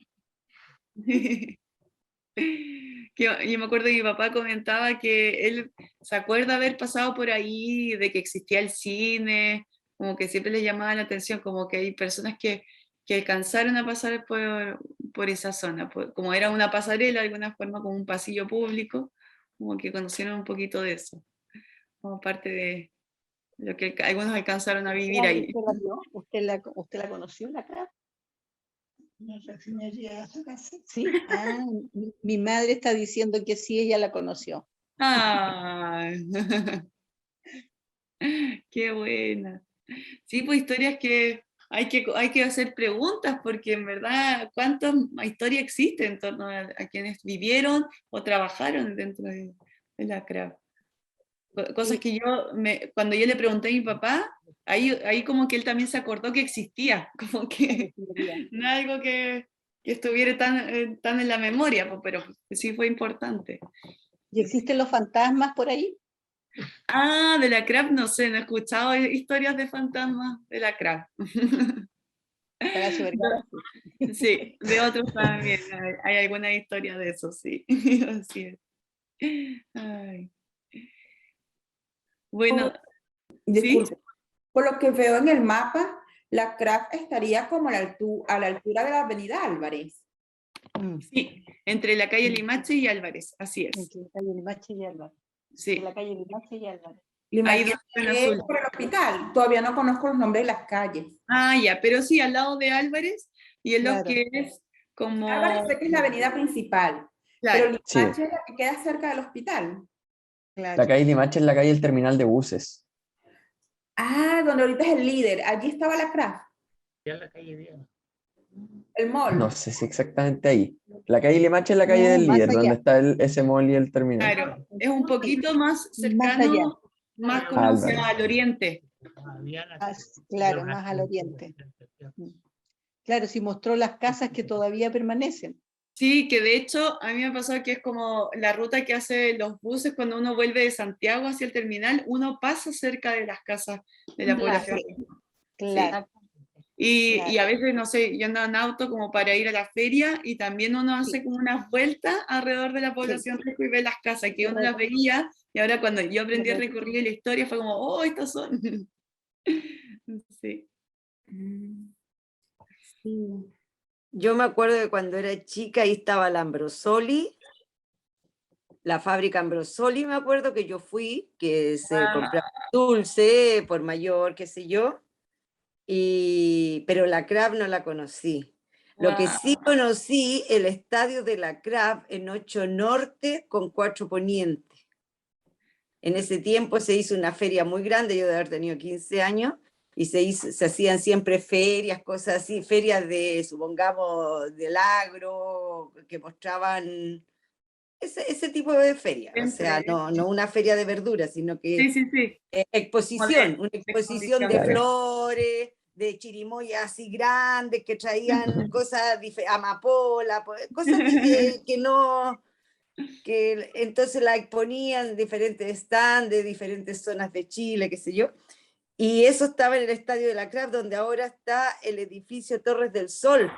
Speaker 1: Yo me acuerdo que mi papá comentaba que él se acuerda haber pasado por ahí, de que existía el cine, como que siempre le llamaba la atención, como que hay personas que alcanzaron a pasar por esa zona, como era una pasarela, de alguna forma como un pasillo público, como que conocieron un poquito de eso, como parte de lo que algunos alcanzaron a vivir ahí.
Speaker 5: ¿Usted la vio? ¿Usted la conoció, la CRAP? Sí. Ah, mi madre está diciendo que sí, ella la conoció.
Speaker 1: Ah, qué buena. Sí, pues historias que hay que hacer preguntas, porque en verdad, ¿cuántas historias existen en torno a quienes vivieron o trabajaron dentro de la CRAP? Cosas que cuando yo le pregunté a mi papá, ahí como que él también se acordó que existía, como que no es algo que estuviera tan en la memoria, pues, pero sí fue importante.
Speaker 5: ¿Y existen los fantasmas por ahí?
Speaker 1: Ah, de la CRAP no sé, no he escuchado historias de fantasmas de la CRAP.
Speaker 5: Palacio Vergara.
Speaker 1: Sí, de otros también, hay alguna historia de eso, sí. Así es. Ay. Bueno, ¿sí?
Speaker 3: Disculpe. Por lo que veo en el mapa, la CRAF estaría como a la altura de la avenida Álvarez.
Speaker 1: Sí, entre la calle Limache y Álvarez, así es.
Speaker 5: Entre la calle Limache y Álvarez.
Speaker 1: Sí,
Speaker 5: De la calle Limache y Álvarez.
Speaker 1: ahí
Speaker 3: Limache
Speaker 1: donde está en azul.
Speaker 3: por el hospital. Todavía no conozco los nombres de las calles.
Speaker 1: Ah, ya, pero sí, al lado de Álvarez y en lo
Speaker 5: Claro.
Speaker 1: que es como...
Speaker 3: Álvarez sé que es la avenida principal,
Speaker 1: Claro,
Speaker 3: pero
Speaker 2: Sí.
Speaker 3: Limache es la que queda cerca del hospital.
Speaker 5: Claro.
Speaker 2: La calle Limache es la calle del terminal de buses.
Speaker 3: Ah, donde ahorita es el líder. Allí estaba la CRAF,
Speaker 4: Ya la calle Diego.
Speaker 3: el mall.
Speaker 2: No sé si exactamente ahí. La calle Limache es la calle
Speaker 5: No,
Speaker 2: del
Speaker 5: más
Speaker 2: líder, donde
Speaker 5: allá.
Speaker 2: está ese mall y el terminal.
Speaker 1: claro, es un poquito más
Speaker 5: Más
Speaker 1: cercano,
Speaker 5: allá.
Speaker 1: más como
Speaker 2: Álvarez.
Speaker 1: hacia el oriente.
Speaker 5: Claro, más al oriente. Claro, sí mostró las casas que todavía permanecen.
Speaker 1: Sí, que de hecho a mí me ha pasado que es como la ruta que hacen los buses cuando uno vuelve de Santiago hacia el terminal, uno pasa cerca de las casas de la
Speaker 6: Claro.
Speaker 1: población.
Speaker 5: Claro.
Speaker 1: Y a veces, no sé, yo andaba en auto como para ir a la feria y también uno hace como unas vueltas alrededor de la población riesgo y ve las casas que uno las veía, y ahora cuando yo aprendí el recorrido y la historia fue como, oh, estas son. Sí.
Speaker 3: Sí.
Speaker 7: Yo me acuerdo de cuando era chica, ahí estaba la Ambrosoli, la fábrica Ambrosoli, me acuerdo que yo fui, que se compraba dulce por mayor, qué sé yo, pero la CRAB no la conocí. Lo que sí conocí, el estadio de la CRAB en 8 Norte con 4 Poniente. En ese tiempo se hizo una feria muy grande, yo de haber tenido 15 años, y se hacían siempre ferias, cosas así, ferias de, supongamos, del agro, que mostraban ese tipo de feria. O sea, no una feria de verduras, sino que
Speaker 1: Sí.
Speaker 7: exposición, una exposición de
Speaker 2: Claro.
Speaker 7: flores, de chirimoyas así grandes que traían cosas, amapola, cosas que no, que entonces la exponían en diferentes stands de diferentes zonas de Chile, qué sé yo. Y eso estaba en el Estadio de la CRAB, donde ahora está el edificio Torres del Sol.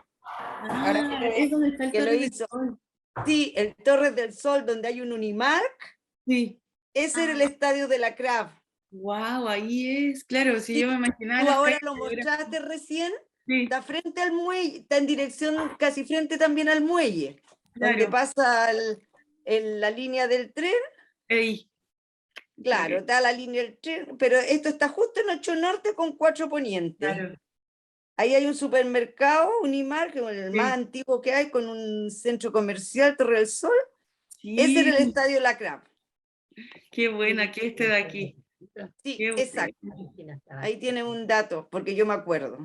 Speaker 7: Ahora
Speaker 1: Es donde está el
Speaker 7: que lo
Speaker 1: Torre del
Speaker 7: hizo.
Speaker 1: Sol.
Speaker 7: Sí, el Torres del Sol, donde hay un Unimark,
Speaker 1: Sí.
Speaker 7: ese era el estadio de la CRAB.
Speaker 1: Wow, ahí es, claro, si yo me imaginaba
Speaker 7: Tú
Speaker 1: las
Speaker 7: ahora
Speaker 1: calles,
Speaker 7: lo mostraste recién,
Speaker 1: sí,
Speaker 7: está frente al muelle, está en dirección casi frente también al muelle, donde
Speaker 1: claro,
Speaker 7: pasa la línea del tren.
Speaker 1: ahí.
Speaker 7: Claro, está la línea del tren, pero esto está justo en 8 Norte con 4 Poniente.
Speaker 1: Claro,
Speaker 7: Ahí hay un supermercado, Unimark, el más
Speaker 1: sí,
Speaker 7: antiguo que hay, con un centro comercial, Torre del Sol. Ese era el
Speaker 1: sí,
Speaker 7: estadio La CRAB.
Speaker 1: qué buena que este de aquí.
Speaker 7: Sí,
Speaker 1: Qué
Speaker 7: exacto.
Speaker 1: buena.
Speaker 7: Ahí tiene un dato, porque yo me acuerdo.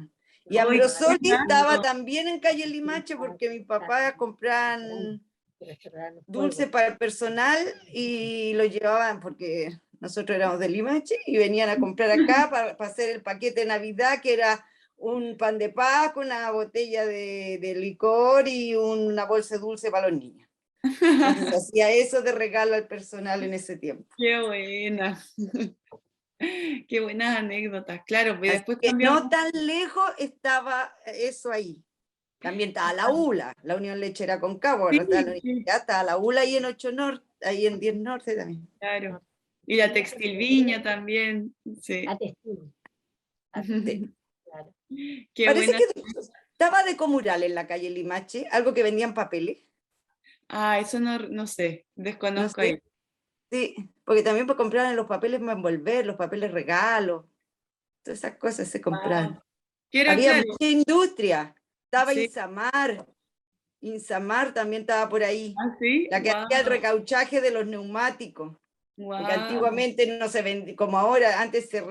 Speaker 7: Y
Speaker 1: Oye,
Speaker 7: Ambrosoli
Speaker 1: qué
Speaker 7: estaba
Speaker 1: dato.
Speaker 7: también en calle Limache porque mi papá compraban dulce para el personal y lo llevaban porque nosotros éramos de Limache y venían a comprar acá para hacer el paquete de Navidad, que era un pan de Pascua, una botella de licor y una bolsa de dulce para los niños. Entonces hacía eso de regalo al personal en ese tiempo.
Speaker 1: Qué buena. Qué buenas anécdotas, claro, pues
Speaker 7: Así
Speaker 1: después
Speaker 7: que
Speaker 1: cambió.
Speaker 7: no tan lejos estaba eso ahí. También estaba la ULA, la Unión Lechera Concagua,
Speaker 1: Sí,
Speaker 7: ¿no? Estaba la
Speaker 1: sí,
Speaker 7: universidad, estaba la ULA ahí en 8 Norte, ahí en 10 Norte también.
Speaker 1: claro. Y la Textil Viña también, sí.
Speaker 6: A testigo.
Speaker 7: Sí.
Speaker 6: Claro.
Speaker 1: Qué
Speaker 7: Parece
Speaker 1: buena.
Speaker 7: que estaba de Comural en la calle Limache, algo que vendían papeles,
Speaker 1: Ah, eso no sé,
Speaker 7: no
Speaker 1: desconozco
Speaker 7: sé.
Speaker 1: ahí.
Speaker 7: Sí, porque también para comprar los papeles para envolver, los papeles regalos, todas esas cosas se compraban.
Speaker 1: Wow. Que era
Speaker 7: Había
Speaker 1: claro,
Speaker 7: mucha industria, estaba
Speaker 1: sí.
Speaker 7: Insamar también estaba por ahí,
Speaker 1: Ah, sí,
Speaker 7: la que
Speaker 1: wow,
Speaker 7: hacía el recauchaje de los neumáticos. Porque
Speaker 1: wow.
Speaker 7: antiguamente no se vendía, como ahora, antes se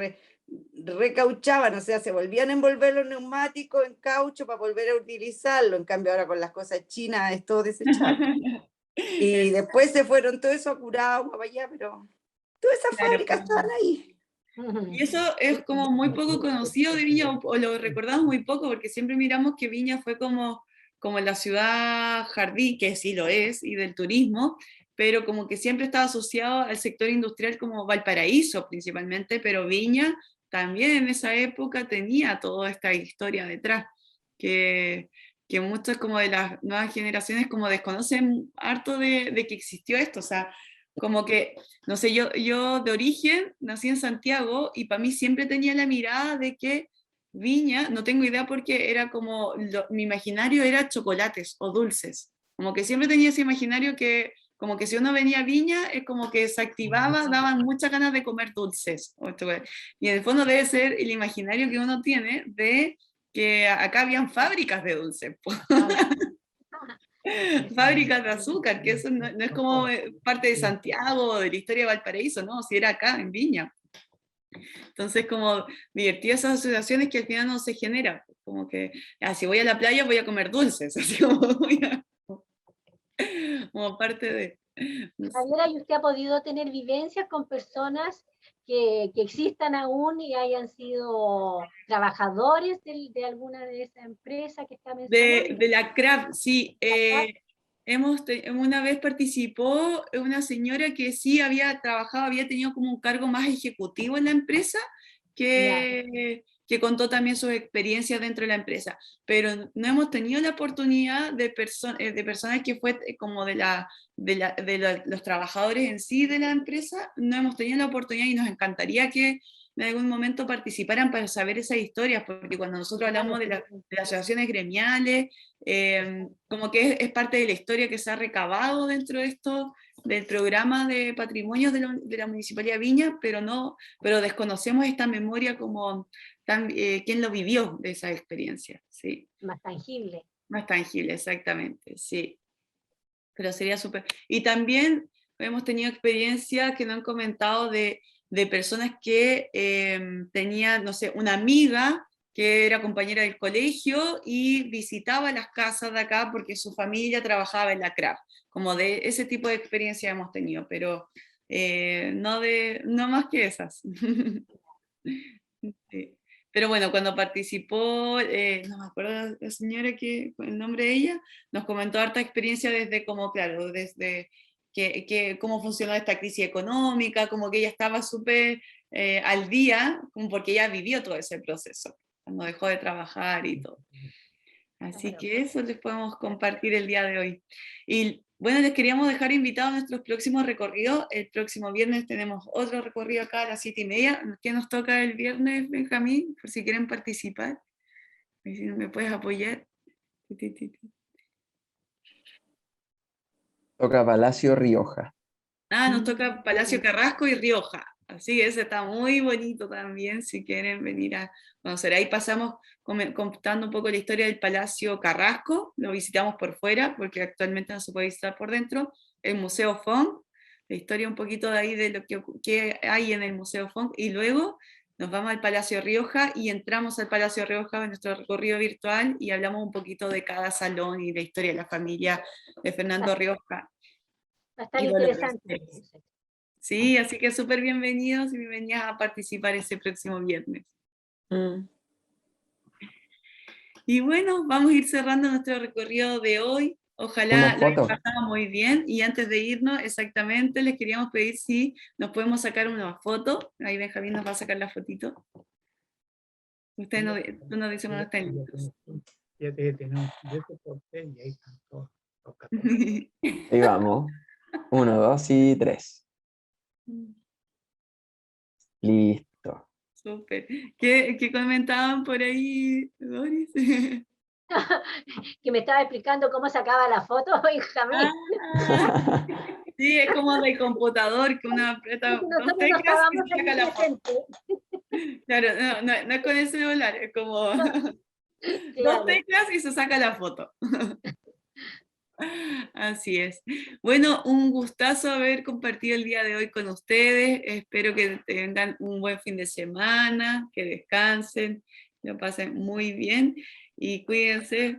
Speaker 7: recauchaban, o sea, se volvían a envolver los neumáticos en caucho para volver a utilizarlo. En cambio, ahora con las cosas chinas es todo desechable. Y después se fueron todo eso a Curado, para allá, pero todas esas
Speaker 1: Claro.
Speaker 7: fábricas estaban ahí.
Speaker 1: Y eso es como muy poco conocido de Viña, o lo recordamos muy poco, porque siempre miramos que Viña fue como la ciudad jardín, que sí lo es, y del turismo, pero como que siempre estaba asociado al sector industrial como Valparaíso principalmente, pero Viña también en esa época tenía toda esta historia detrás, que muchas como de las nuevas generaciones como desconocen harto de que existió esto, o sea, como que no sé, yo de origen nací en Santiago y para mí siempre tenía la mirada de que Viña, no tengo idea porque era como, mi imaginario era chocolates o dulces, como que siempre tenía ese imaginario que como que si uno venía a Viña es como que se activaba, daban muchas ganas de comer dulces. Y en el fondo debe ser el imaginario que uno tiene de que acá habían fábricas de dulces. Fábricas de azúcar, que eso no es como parte de Santiago o de la historia de Valparaíso, no, si era acá, en Viña. Entonces, como divertidas esas asociaciones que al final no se generan, como que, si voy a la playa voy a comer dulces, así como parte de... No sé.
Speaker 6: Javiera, ¿y usted ha podido tener vivencias con personas que existan aún y hayan sido trabajadores de alguna de esas empresas que está mencionando?
Speaker 1: De la CRAF, sí. Una vez participó una señora que sí había trabajado, había tenido como un cargo más ejecutivo en la empresa, que contó también sus experiencias dentro de la empresa, pero no hemos tenido la oportunidad de personas que fue como los trabajadores en sí de la empresa, no hemos tenido la oportunidad y nos encantaría que en algún momento participaran para saber esas historias, porque cuando nosotros hablamos de las asociaciones gremiales, como que es parte de la historia que se ha recabado dentro de esto, del programa de patrimonios de la Municipalidad de Viña, pero desconocemos esta memoria como quién lo vivió de esa experiencia, ¿sí?
Speaker 6: Más tangible.
Speaker 1: Más tangible, exactamente, sí. Pero sería súper. Y también hemos tenido experiencias que nos han comentado de personas que tenían, no sé, una amiga que era compañera del colegio y visitaba las casas de acá porque su familia trabajaba en la CRAF. Como de ese tipo de experiencia hemos tenido, pero no más que esas. Sí. Pero bueno, cuando participó, no me acuerdo la señora el nombre de ella, nos comentó harta experiencia desde como, claro, desde cómo funcionó esta crisis económica, como que ella estaba súper al día, como porque ella vivió todo ese proceso, cuando dejó de trabajar y todo. Así
Speaker 6: Claro.
Speaker 1: que eso les podemos compartir el día de hoy. Y bueno, les queríamos dejar invitados a nuestros próximos recorridos. El próximo viernes tenemos otro recorrido acá a las 7:30. ¿Qué nos toca el viernes, Benjamín? Por si quieren participar. A ver si me puedes apoyar.
Speaker 2: Toca Palacio Rioja.
Speaker 1: Nos toca Palacio Carrasco y Rioja. Así que ese está muy bonito también, si quieren venir a conocer. Ahí pasamos contando un poco la historia del Palacio Carrasco, lo visitamos por fuera, porque actualmente no se puede visitar por dentro. El Museo Fong, la historia un poquito de ahí de lo que hay en el Museo Fong, y luego nos vamos al Palacio Rioja y entramos al Palacio Rioja en nuestro recorrido virtual y hablamos un poquito de cada salón y la historia de la familia de Fernando Rioja.
Speaker 6: Va a estar
Speaker 1: Y bueno,
Speaker 6: interesante.
Speaker 1: sí, así que súper bienvenidos y bienvenidas a participar ese próximo viernes. Y bueno, vamos a ir cerrando nuestro recorrido de hoy. Ojalá lo hayan pasado muy bien. Y antes de irnos, exactamente, les queríamos pedir si nos podemos sacar una foto. Ahí Benjamín nos va a sacar la fotito. Tú nos dices cuando estén listos.
Speaker 4: Ya te tenemos, yo te porté y ahí están todos los 14.
Speaker 2: Ahí vamos. 1, 2 y 3. Listo.
Speaker 1: Súper. ¿Qué comentaban por ahí, Doris?
Speaker 6: Que me estaba explicando cómo sacaba la foto, Benjamín.
Speaker 1: Sí, es como del computador que uno aprieta dos teclas y saca la foto. Claro, no es con el celular, es como dos teclas y se saca la foto. Así es. Bueno, un gustazo haber compartido el día de hoy con ustedes. Espero que tengan un buen fin de semana, que descansen, lo pasen muy bien y cuídense.